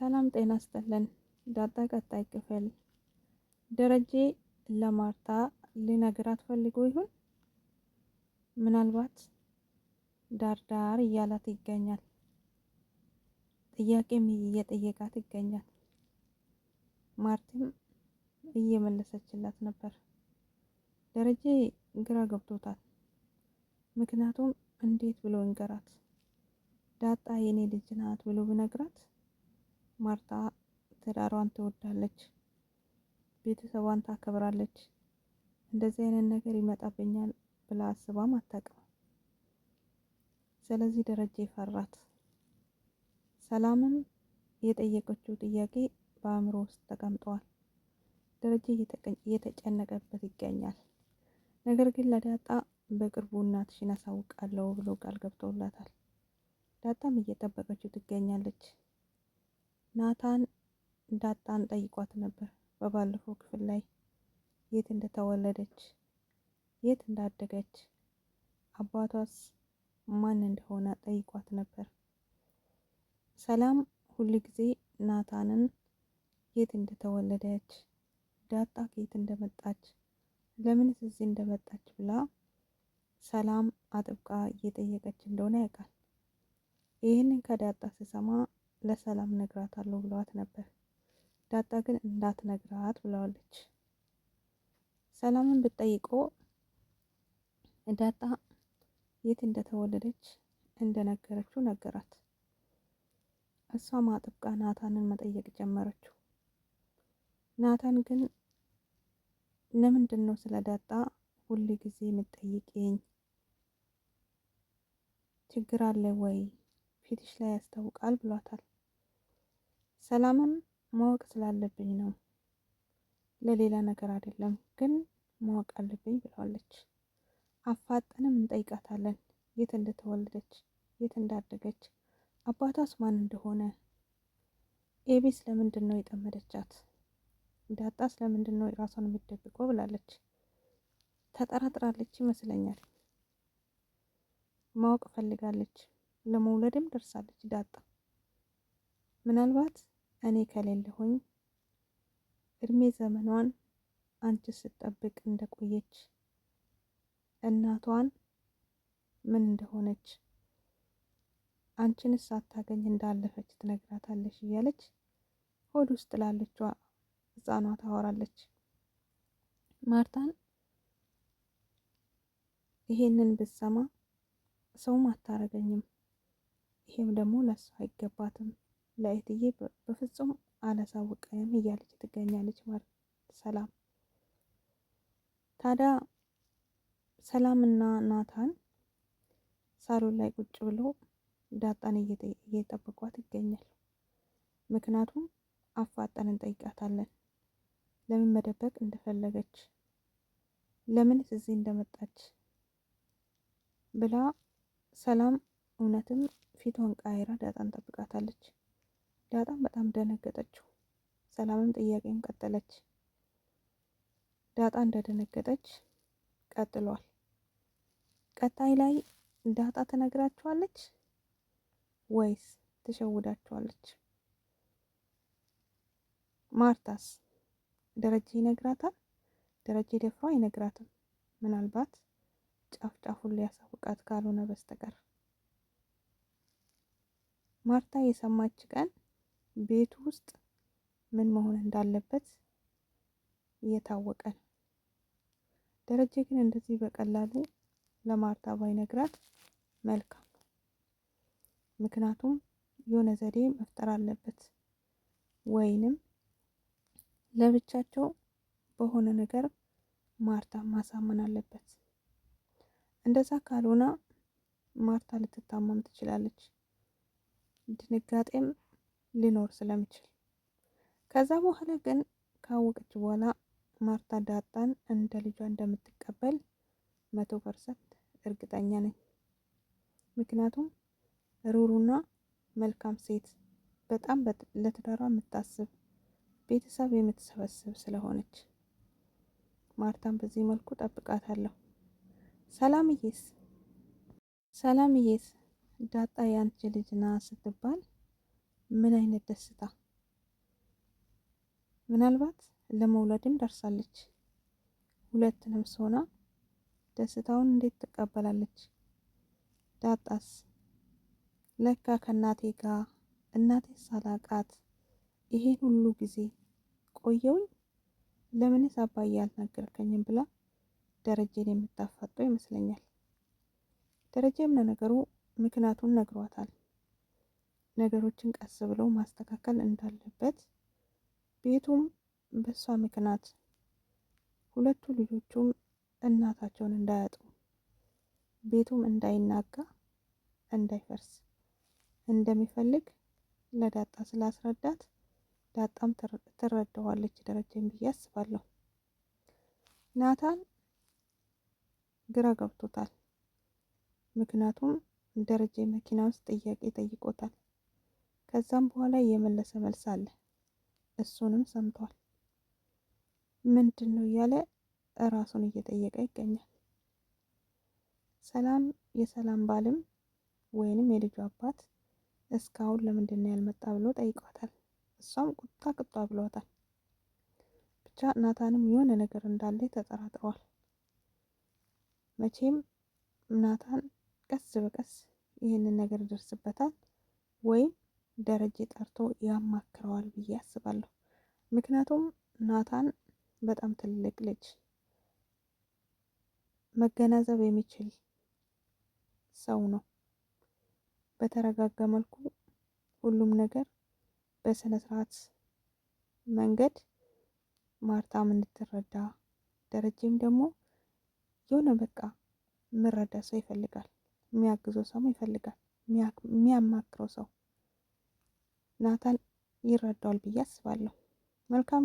ሰላም ጤና ይስጥልን። ዳጣ ቀጣይ ክፍል። ደረጀ ለማርታ ሊነግራት ፈልጎ ይሆን? ምናልባት ዳርዳር እያላት ይገኛል። ጥያቄም እየጠየቃት ይገኛል። ማርቲም እየመለሰችላት ነበር። ደረጀ ግራ ገብቶታል። ምክንያቱም እንዴት ብሎ እንገራት? ዳጣ የኔ ልጅ ናት ብሎ ብነግራት ማርታ ትዳሯን ትወዳለች፣ ቤተሰቧን ታከብራለች። እንደዚህ አይነት ነገር ይመጣብኛል ብላ አስባም አታውቅም። ስለዚህ ደረጀ ፈራት። ሰላምም የጠየቀችው ጥያቄ በአእምሮ ውስጥ ተቀምጧል። ደረጀ እየተጨነቀበት ይገኛል። ነገር ግን ለዳጣ በቅርቡ እናትሽን አሳውቃለሁ ብሎ ቃል ገብቶላታል። ዳጣም እየጠበቀችው ትገኛለች። ናታን ዳጣን ጠይቋት ነበር በባለፈው ክፍል ላይ የት እንደተወለደች፣ የት እንዳደገች፣ አባቷስ ማን እንደሆነ ጠይቋት ነበር። ሰላም ሁል ጊዜ ናታንን የት እንደተወለደች፣ ዳጣ ከየት እንደመጣች፣ ለምንስ እዚህ እንደመጣች ብላ ሰላም አጥብቃ እየጠየቀች እንደሆነ ያውቃል። ይህንን ከዳጣ ስሰማ ለሰላም ነግራታለሁ ብለዋት ነበር። ዳጣ ግን እንዳትነግራት ብለዋለች። ሰላምን ብትጠይቀው ዳጣ የት እንደተወለደች እንደነገረችው ነገራት። እሷም አጥብቃ ናታንን መጠየቅ ጀመረችው። ናታን ግን ለምንድን ነው ስለ ዳጣ ሁል ጊዜ የምትጠይቂኝ? ችግር አለ ወይ? ፊትሽ ላይ ያስታውቃል ብሏታል። ሰላምም ማወቅ ስላለብኝ ነው፣ ለሌላ ነገር አይደለም፣ ግን ማወቅ አለብኝ ብለዋለች። አፋጠንም እንጠይቃታለን፣ የት እንደተወለደች፣ የት እንዳደገች፣ አባቷስ ማን እንደሆነ። ኤቢስ ለምንድን ነው የጠመደቻት? ዳጣስ ለምንድን ነው ራሷን የምትደብቀው ብላለች። ተጠራጥራለች ይመስለኛል። ማወቅ ፈልጋለች። ለመውለድም ደርሳለች ዳጣ። ምናልባት እኔ ከሌለሁኝ እድሜ ዘመኗን አንቺ ስትጠብቅ እንደቆየች፣ እናቷን ምን እንደሆነች፣ አንቺንስ ሳታገኝ እንዳለፈች ትነግራታለች እያለች ሆድ ውስጥ ላለችዋ ሕፃኗ ታወራለች። ማርታን ይሄንን ብትሰማ ሰውም አታረገኝም፣ ይሄም ደግሞ ለሷ አይገባትም፣ ለእህትዬ በፍጹም አላሳውቅም እያለች ትገኛለች ሰላም። ታዲያ ሰላምና ናታን ሳሎን ላይ ቁጭ ብሎ ዳጣን እየጠበቋት ይገኛል። ምክንያቱም አፋጠን እንጠይቃታለን ለምን መደበቅ እንደፈለገች፣ ለምንስ እዚህ እንደመጣች ብላ ሰላም እውነትም ፊቷን ቃይራ ዳጣን ጠብቃታለች። ዳጣም በጣም ደነገጠችው። ሰላምም ጥያቄም ቀጠለች። ዳጣ እንደደነገጠች ቀጥሏል። ቀጣይ ላይ ዳጣ ትነግራቸዋለች ወይስ ትሸውዳቸዋለች? ማርታስ ደረጀ ይነግራታል? ደረጀ ደፍሮ አይነግራትም። ምናልባት ጫፍ ጫፉን ሊያሳውቃት ካልሆነ በስተቀር። ማርታ የሰማች ቀን ቤቱ ውስጥ ምን መሆን እንዳለበት እየታወቀ ነው። ደረጀ ግን እንደዚህ በቀላሉ ለማርታ ባይነግራት መልካም። ምክንያቱም የሆነ ዘዴ መፍጠር አለበት፣ ወይንም ለብቻቸው በሆነ ነገር ማርታ ማሳመን አለበት። እንደዛ ካልሆነ ማርታ ልትታመም ትችላለች፣ ድንጋጤም ሊኖር ስለሚችል። ከዛ በኋላ ግን ካወቀች በኋላ ማርታ ዳጣን እንደ ልጇ እንደምትቀበል 100% እርግጠኛ ነኝ። ምክንያቱም ሩሩና መልካም ሴት፣ በጣም ለትዳሯ የምታስብ፣ ቤተሰብ የምትሰበስብ ስለሆነች ማርታን በዚህ መልኩ ጠብቃታለሁ። ሰላምዬስ ዳጣ ያንቺ ልጅ ና ስትባል ምን አይነት ደስታ! ምናልባት ለመውለድም ደርሳለች። ሁለት ነፍስ ሆና ደስታውን እንዴት ትቀበላለች? ዳጣስ ለካ ከእናቴ ጋር እናቴ ሳላቃት ይሄን ሁሉ ጊዜ ቆየውኝ ለምንስ አባዬ አልነገርከኝም ብላ ደረጀን የምታፋጠው ይመስለኛል። ደረጀም ለነገሩ ምክንያቱን ነግሯታል። ነገሮችን ቀስ ብለው ማስተካከል እንዳለበት፣ ቤቱም በሷ ምክንያት ሁለቱ ልጆቹም እናታቸውን እንዳያጡ፣ ቤቱም እንዳይናጋ እንዳይፈርስ እንደሚፈልግ ለዳጣ ስላስረዳት ዳጣም ትረዳዋለች ደረጀን ብዬ አስባለሁ። ናታን ግራ ገብቶታል። ምክንያቱም ደረጀ መኪና ውስጥ ጥያቄ ጠይቆታል። ከዛም በኋላ የመለሰ መልስ አለ። እሱንም ሰምቷል። ምንድን ነው እያለ እራሱን እየጠየቀ ይገኛል። ሰላም የሰላም ባልም ወይንም የልጁ አባት እስካሁን ለምንድን ነው ያልመጣ ብሎ ጠይቋታል። እሷም ቁጣ ቁጣ ብሏታል። ብቻ ናታንም የሆነ ነገር እንዳለ ተጠራጥረዋል። መቼም ናታን ቀስ በቀስ ይህንን ነገር ይደርስበታል ወይም ደረጀ ጠርቶ ያማክረዋል ብዬ አስባለሁ። ምክንያቱም ናታን በጣም ትልቅ ልጅ፣ መገናዘብ የሚችል ሰው ነው። በተረጋጋ መልኩ ሁሉም ነገር በስነ ስርዓት መንገድ ማርታም እንድትረዳ፣ ደረጀም ደግሞ የሆነ በቃ ምረዳ ሰው ይፈልጋል፣ የሚያግዘው ሰው ይፈልጋል፣ የሚያማክረው ሰው ናታን ይረዳዋል ብዬ አስባለሁ። መልካም